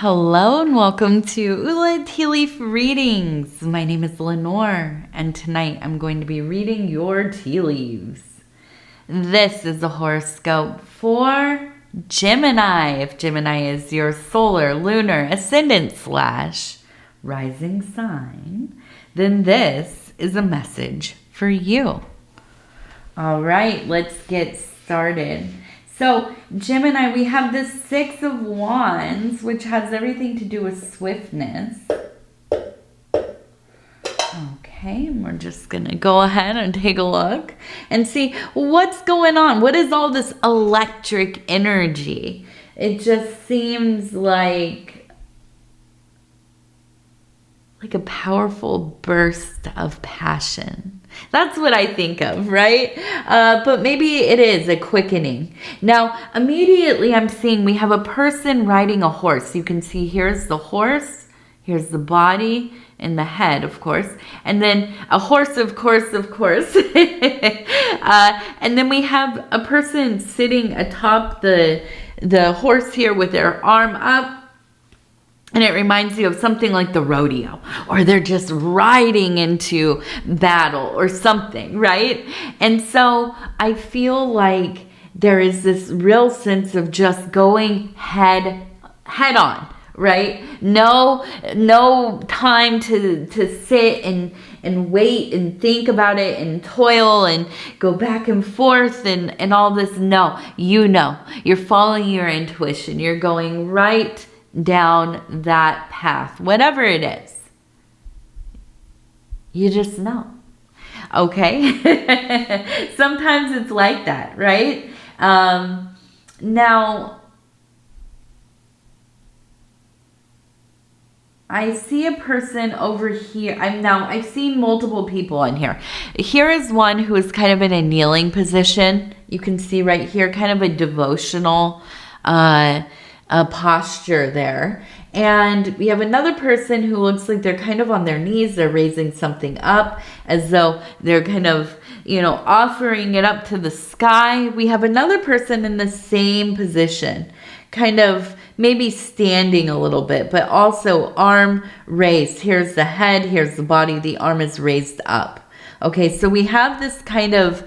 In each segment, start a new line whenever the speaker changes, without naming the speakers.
Hello and welcome to Ula Tea Leaf Readings. My name is Lenor and tonight I'm going to be reading your tea leaves. This is a horoscope for Gemini. If Gemini is your solar, lunar, ascendant / rising sign, then this is a message for you. All right, let's get started. So, Gemini, we have the Six of Wands, which has everything to do with swiftness. Okay, and we're just going to go ahead and take a look and see what's going on. What is all this electric energy? It just seems like a powerful burst of passion. That's what I think of, right? But maybe it is a quickening. Now, immediately I'm seeing we have a person riding a horse. You can see here's the horse, here's the body, and the head, of course. And then a horse, of course. And then we have a person sitting atop the horse here with their arm up. And it reminds you of something like the rodeo, or they're just riding into battle or something, right? And so I feel like there is this real sense of just going head on, right? No time to sit and wait and think about it and toil and go back and forth and all this. No, you're following your intuition. You're going right down that path, whatever it is. You just know. Okay? Sometimes it's like that, right? Now, I see a person over here. I've seen multiple people in here. Here is one who is kind of in a kneeling position. You can see right here, kind of a devotional posture there. And we have another person who looks like they're kind of on their knees. They're raising something up as though they're kind of, offering it up to the sky. We have another person in the same position, kind of maybe standing a little bit, but also arm raised. Here's the head, here's the body, the arm is raised up. Okay, so we have this kind of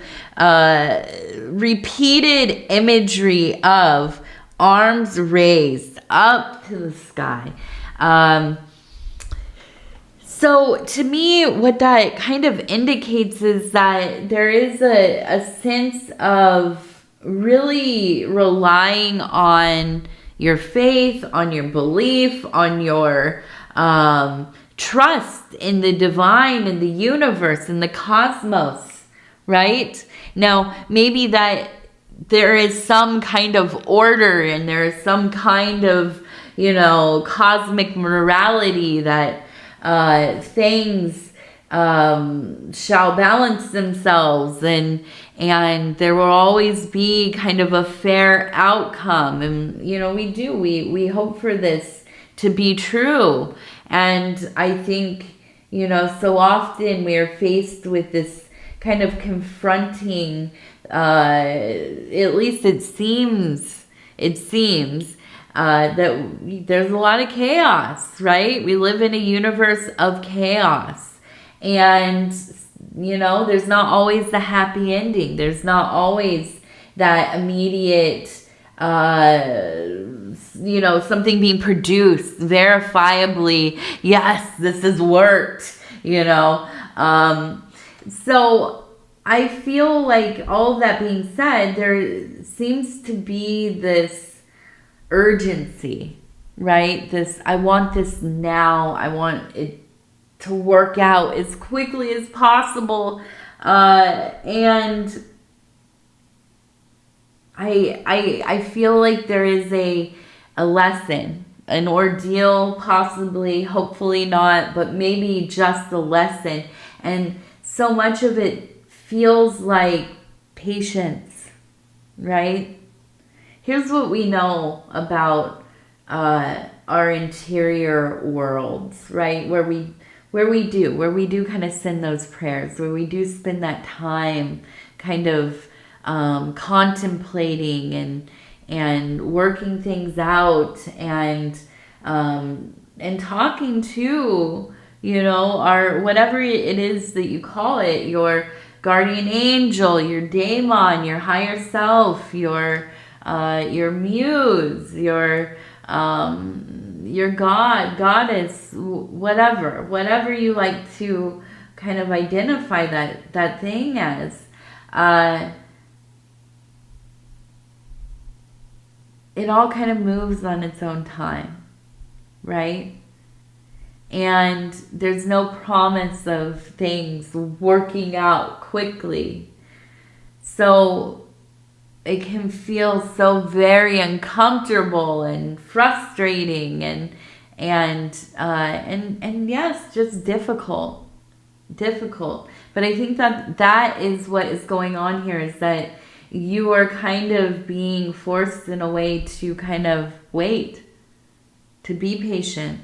repeated imagery of arms raised up to the sky. So to me, what that kind of indicates is that there is a sense of really relying on your faith, on your belief, on your trust in the divine, in the universe, in the cosmos, right? Now, maybe that there is some kind of order and there is some kind of, cosmic morality that things shall balance themselves and there will always be kind of a fair outcome. And, we hope for this to be true. And I think, so often we are faced with this kind of confronting, at least it seems that there's a lot of chaos, right? We live in a universe of chaos, and there's not always the happy ending. There's not always that immediate something being produced verifiably. Yes, this has worked. So I feel like, all of that being said, there seems to be this urgency, right? I want this now. I want it to work out as quickly as possible. And I feel like there is a lesson, an ordeal, possibly, hopefully not, but maybe just a lesson. And so much of it feels like patience, right? Here's what we know about our interior worlds, right? Where we do kind of send those prayers, where we do spend that time kind of contemplating and working things out and and talking to, you know, or whatever it is that you call it, your guardian angel, your daemon, your higher self, your muse, your god, goddess, whatever you like to kind of identify that thing as. It all kind of moves on its own time, right? And there's no promise of things working out quickly. So it can feel so very uncomfortable and frustrating and yes, just difficult. But I think that is what is going on here, is that you are kind of being forced in a way to kind of wait, to be patient,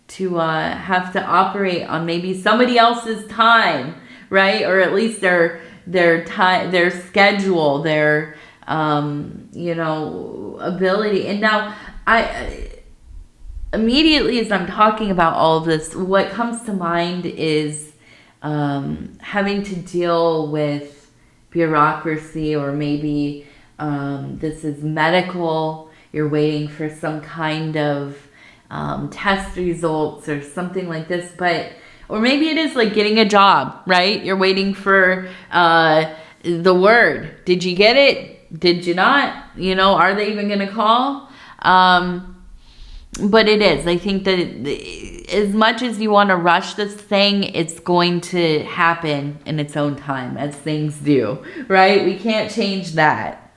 to have to operate on maybe somebody else's time, right? Or at least their time, their schedule, their you know, ability. And now I immediately, as I'm talking about all of this, what comes to mind is having to deal with bureaucracy, or maybe this is medical. You're waiting for some kind of test results or something like this, or maybe it is like getting a job, right? You're waiting for the word. Did you get it? Did you not? You know, are they even going to call? But it is. I think that as much as you want to rush this thing, it's going to happen in its own time, as things do, right? We can't change that.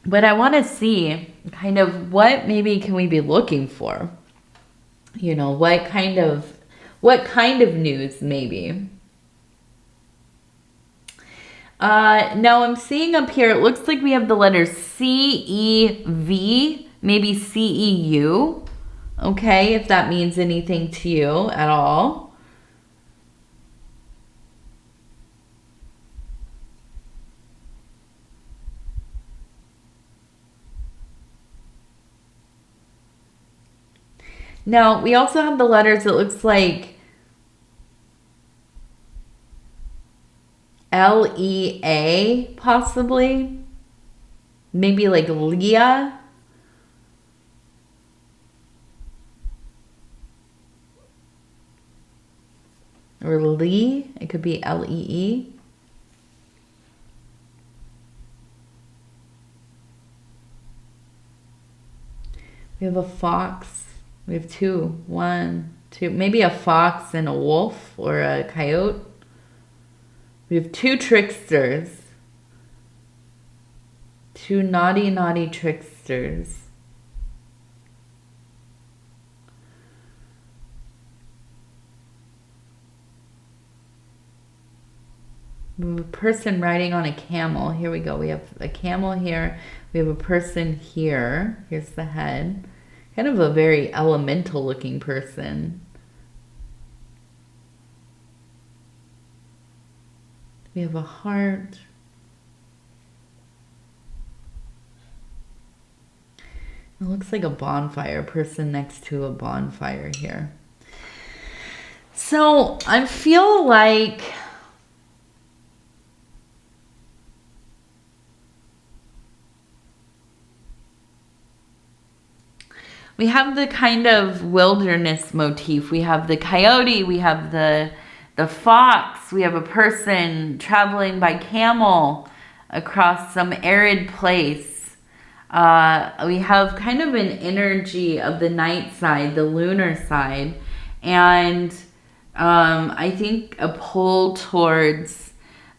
But I want to see kind of what maybe can we be looking for? You know, what kind of news maybe? Now I'm seeing up here, it looks like we have the letters C-E-V, maybe C-E-U. Okay, if that means anything to you at all. Now, we also have the letters, it looks like L-E-A, possibly. Maybe like Leah. Or Lee. It could be L-E-E. We have a fox. We have two. One, two. Maybe a fox and a wolf or a coyote. We have two tricksters. Two naughty tricksters. We have a person riding on a camel. Here we go. We have a camel here. We have a person here. Here's the head. Kind of a very elemental looking person. We have a heart. It looks like a bonfire, person next to a bonfire here. So I feel like we have the kind of wilderness motif. We have the coyote, we have the fox, we have a person traveling by camel across some arid place. We have kind of an energy of the night side, the lunar side, and I think a pull towards,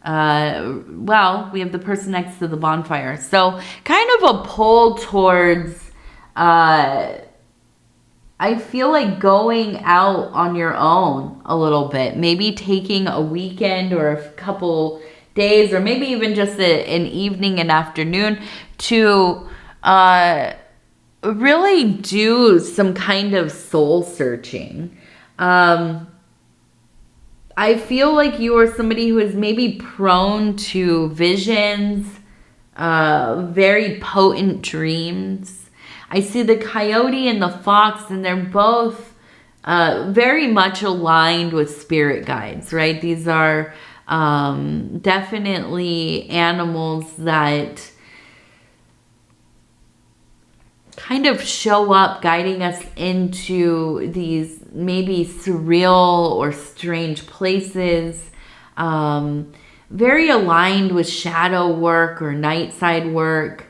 well, we have the person next to the bonfire. So kind of a pull towards, I feel like going out on your own a little bit, maybe taking a weekend or a couple days, or maybe even just an evening and afternoon to really do some kind of soul searching. I feel like you are somebody who is maybe prone to visions, very potent dreams. I see the coyote and the fox, and they're both very much aligned with spirit guides, right? These are definitely animals that kind of show up guiding us into these maybe surreal or strange places. Very aligned with shadow work or night side work.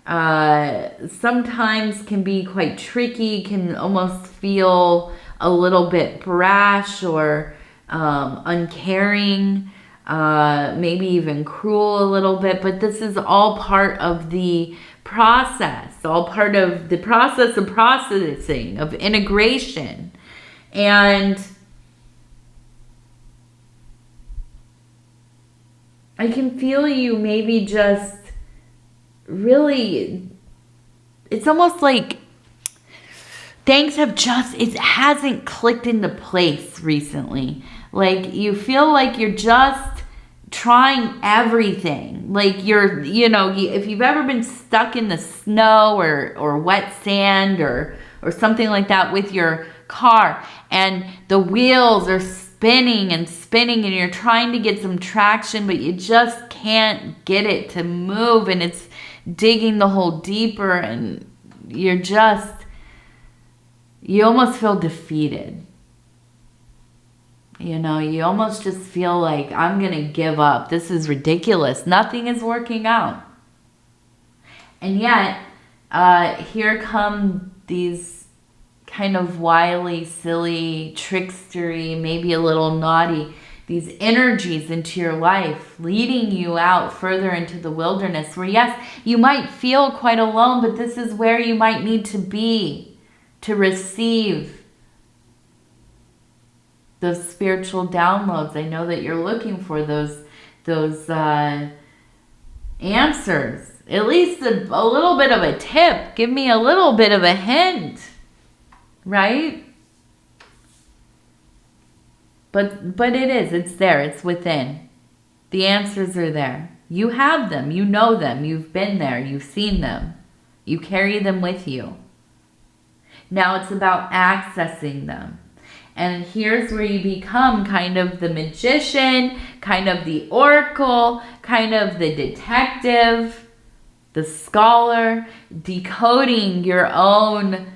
Sometimes can be quite tricky, can almost feel a little bit brash or uncaring, maybe even cruel a little bit, but this is all part of the process, all part of the process of processing, of integration. And I can feel you maybe just really, it's almost like things have just, it hasn't clicked into place recently. Like you feel like you're just trying everything. Like you're, you know, if you've ever been stuck in the snow or wet sand or something like that with your car, and the wheels are spinning and spinning and you're trying to get some traction, but you just can't get it to move, and it's digging the hole deeper, and you're just, you almost feel defeated. You know, you almost just feel like, I'm going to give up. This is ridiculous. Nothing is working out. And yet, here come these kind of wily, silly, trickstery, maybe a little naughty, these energies into your life, leading you out further into the wilderness where, yes, you might feel quite alone, but this is where you might need to be to receive those spiritual downloads. I know that you're looking for those answers. At least a little bit of a tip. Give me a little bit of a hint, right? But it's there. It's within. The answers are there. You have them. You know them. You've been there. You've seen them. You carry them with you. Now it's about accessing them. And here's where you become kind of the magician, kind of the oracle, kind of the detective, the scholar, decoding your own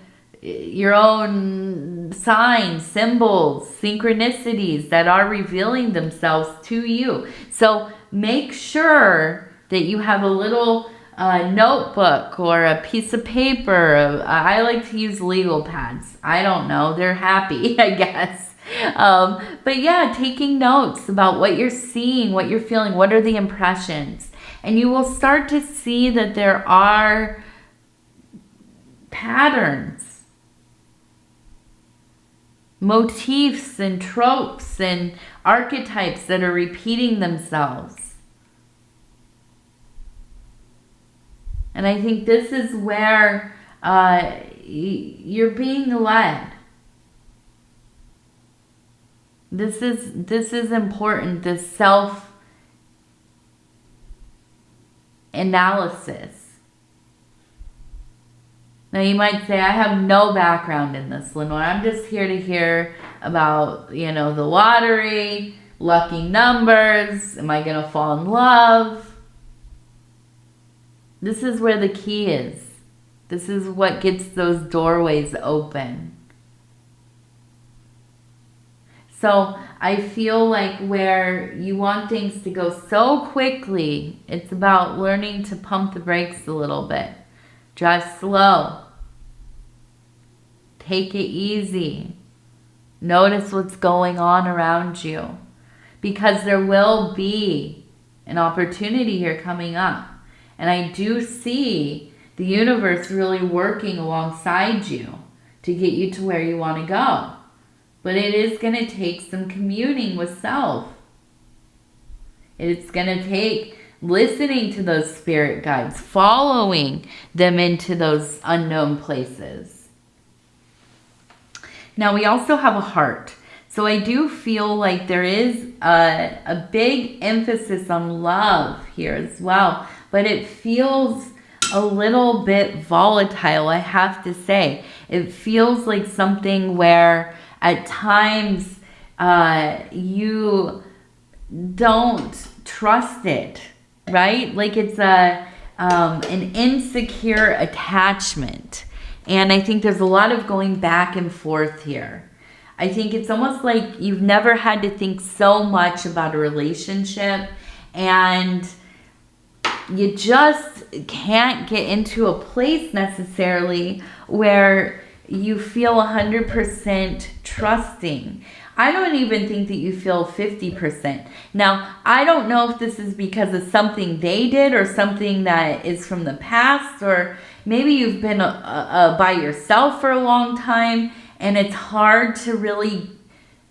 signs, symbols, synchronicities that are revealing themselves to you. So make sure that you have a little notebook or a piece of paper. I like to use legal pads. I don't know. They're happy, I guess. But yeah, taking notes about what you're seeing, what you're feeling, what are the impressions. And you will start to see that there are patterns, motifs and tropes and archetypes that are repeating themselves. And I think this is where you're being led. This is important, this self-analysis. Now you might say, I have no background in this, Lenor. I'm just here to hear about, the lottery, lucky numbers. Am I going to fall in love? This is where the key is. This is what gets those doorways open. So I feel like where you want things to go so quickly, it's about learning to pump the brakes a little bit. Drive slow. Take it easy. Notice what's going on around you. Because there will be an opportunity here coming up. And I do see the universe really working alongside you to get you to where you want to go. But it is going to take some communing with self. It's going to take listening to those spirit guides, following them into those unknown places. Now we also have a heart. So I do feel like there is a big emphasis on love here as well. but it feels a little bit volatile, I have to say. It feels like something where at times you don't trust it, right? Like it's an insecure attachment. And I think there's a lot of going back and forth here. I think it's almost like you've never had to think so much about a relationship, and you just can't get into a place necessarily where you feel 100% trusting. I don't even think that you feel 50%. Now, I don't know if this is because of something they did or something that is from the past, or maybe you've been by yourself for a long time and it's hard to really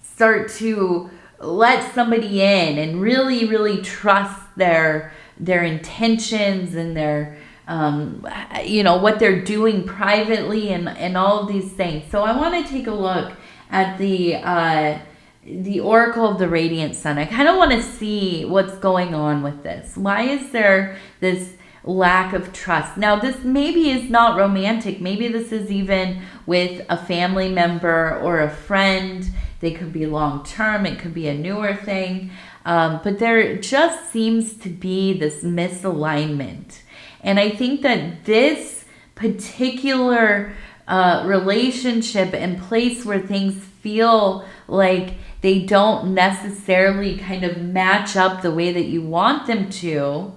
start to let somebody in and really, really trust their intentions and their what they're doing privately and all of these things. So I want to take a look at the Oracle of the Radiant Sun. I kind of want to see what's going on with this. Why is there this lack of trust? Now, this maybe is not romantic. Maybe this is even with a family member or a friend. They could be long-term. It could be a newer thing. But there just seems to be this misalignment. And I think that this particular relationship and place where things feel like they don't necessarily kind of match up the way that you want them to,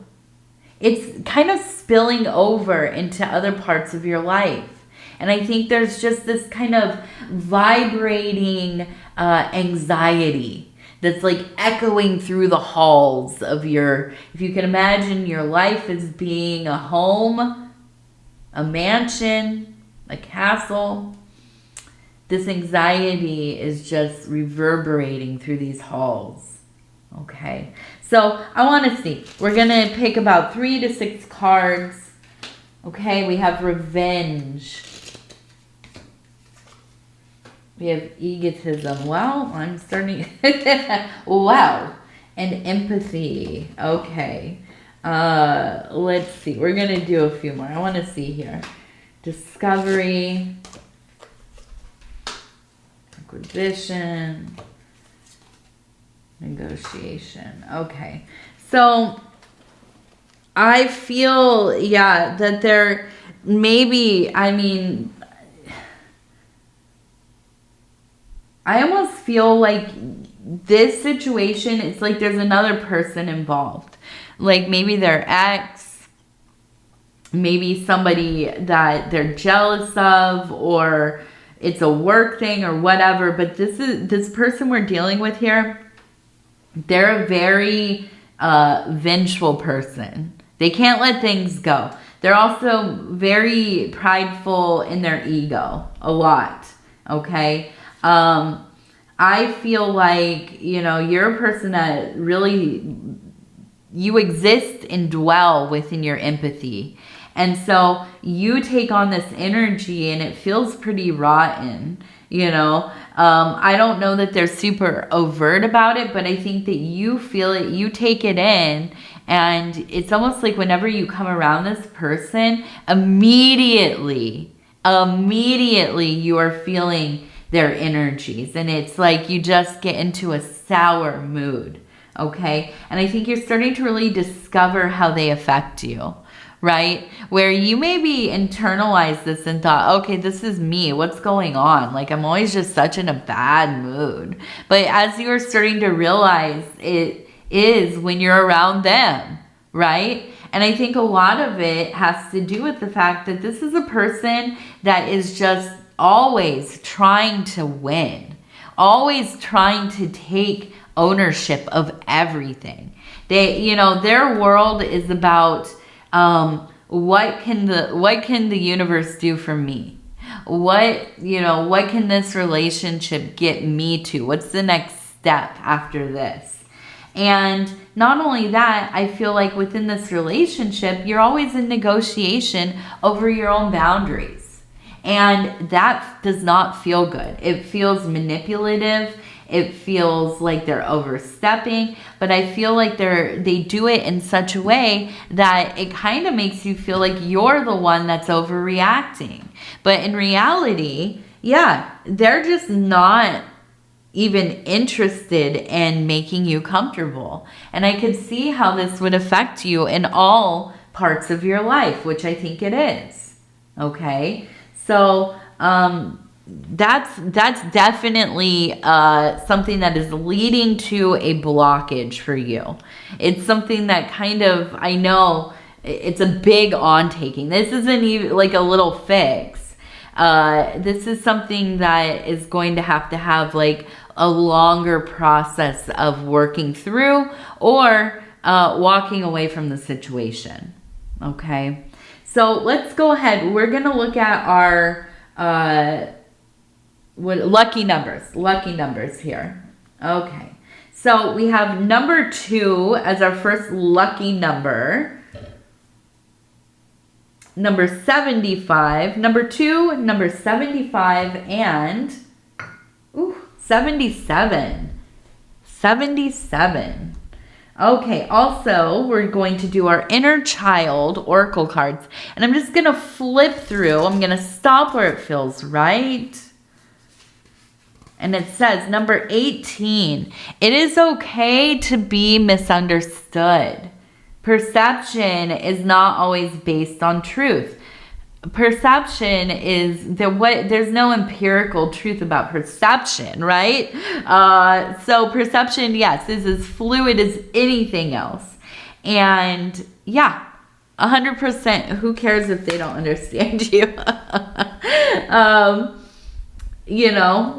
it's kind of spilling over into other parts of your life. And I think there's just this kind of vibrating anxiety that's like echoing through the halls of your, if you can imagine your life as being a home, a mansion, a castle, this anxiety is just reverberating through these halls. Okay, so I want to see. We're going to pick about 3 to 6 cards. Okay, we have revenge. We have egotism. Well, I'm starting. Wow. And empathy. Okay. Let's see. We're going to do a few more. I want to see here. Discovery. Acquisition. Negotiation. Okay. So I feel, that there maybe, I almost feel like this situation, it's like there's another person involved. Like maybe their ex, maybe somebody that they're jealous of, or it's a work thing or whatever. But this person we're dealing with here, they're a very vengeful person. They can't let things go. They're also very prideful in their ego, a lot, okay? I feel like, you're a person that really, you exist and dwell within your empathy. And so you take on this energy and it feels pretty rotten, I don't know that they're super overt about it, but I think that you feel it, you take it in, and it's almost like whenever you come around this person, immediately you are feeling their energies, and it's like you just get into a sour mood, okay? And I think you're starting to really discover how they affect you, right? Where you maybe internalized this and thought, okay, this is me. What's going on? Like, I'm always just such in a bad mood. But as you're starting to realize it is when you're around them, right? And I think a lot of it has to do with the fact that this is a person that is just always trying to win, always trying to take ownership of everything. They, their world is about what can the universe do for me? What can this relationship get me to? What's the next step after this? And not only that, I feel like within this relationship, you're always in negotiation over your own boundaries. And that does not feel good. It feels manipulative. It feels like they're overstepping, but I feel like they do it in such a way that it kind of makes you feel like you're the one that's overreacting. But in reality, yeah, they're just not even interested in making you comfortable. And I could see how this would affect you in all parts of your life, which I think it is. Okay, so that's definitely something that is leading to a blockage for you. It's something that kind of, I know it's a big on taking. This isn't even like a little fix. This is something that is going to have like a longer process of working through or walking away from the situation. Okay, so let's go ahead. We're going to look at our lucky numbers here. Okay, so we have number 2 as our first lucky number. Number 75, number 2, number 75, and 77. 77. Okay, also, we're going to do our inner child oracle cards. And I'm just going to flip through. I'm going to stop where it feels right. And it says, number 18, it is okay to be misunderstood. Perception is not always based on truth. Perception is there's no empirical truth about perception, right? So perception, yes, is as fluid as anything else. And yeah, 100%, who cares if they don't understand you? You know,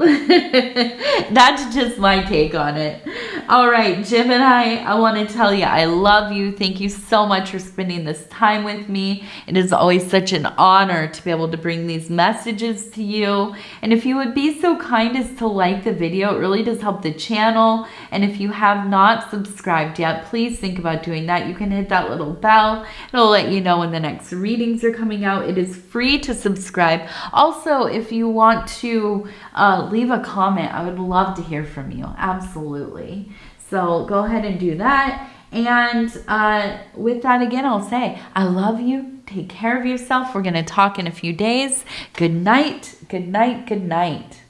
that's just my take on it. All right, Gemini, I want to tell you, I love you. Thank you so much for spending this time with me. It is always such an honor to be able to bring these messages to you. And if you would be so kind as to like the video, it really does help the channel. And if you have not subscribed yet, please think about doing that. You can hit that little bell. It'll let you know when the next readings are coming out. It is free to subscribe. Also, if you want to leave a comment, I would love to hear from you. Absolutely. So go ahead and do that. And with that, again, I'll say, I love you. Take care of yourself. We're going to talk in a few days. Good night. Good night. Good night.